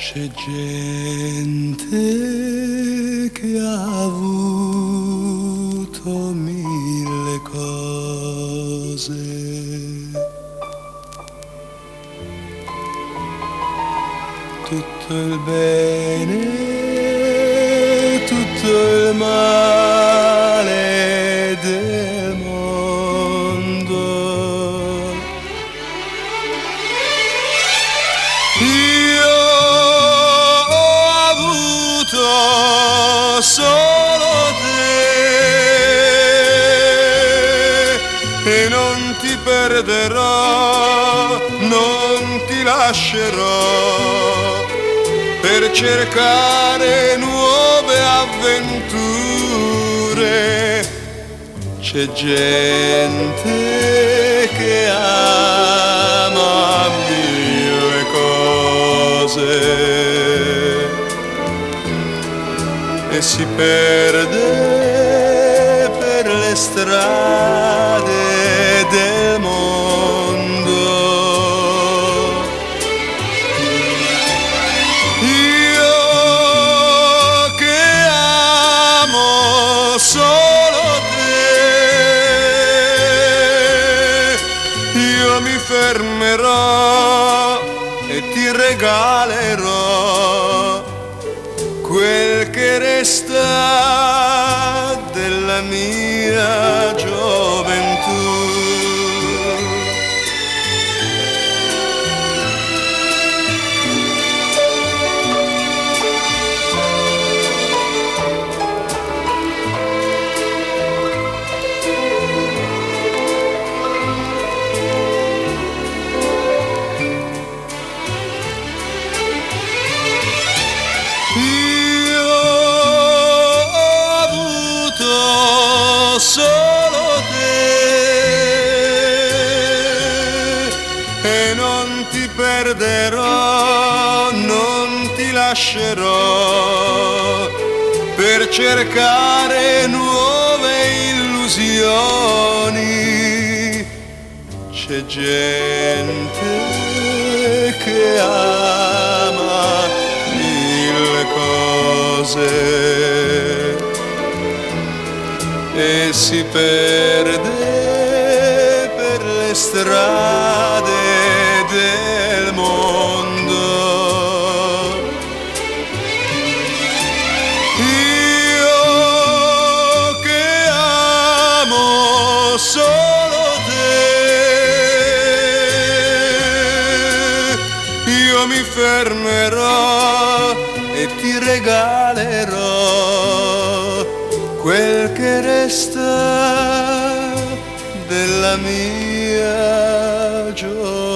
C'è gente che ha avuto mille cose, tutto il bene, tutto il male del mondo. Io ho avuto solo te e non ti perderò, non ti lascerò per cercare nuove avventure. C'è gente che ama mille cose e si perde per le strade del mondo. Io che amo solo te, io mi fermerò e ti regalerò quel che resta della mia gioventù. Solo te e non ti perderò, non ti lascerò per cercare nuove illusioni. C'è gente che ama mille cose e si perde per le strade del mondo. Io che amo solo te, io mi fermerò e ti regalerò quel che resta della mia gioia.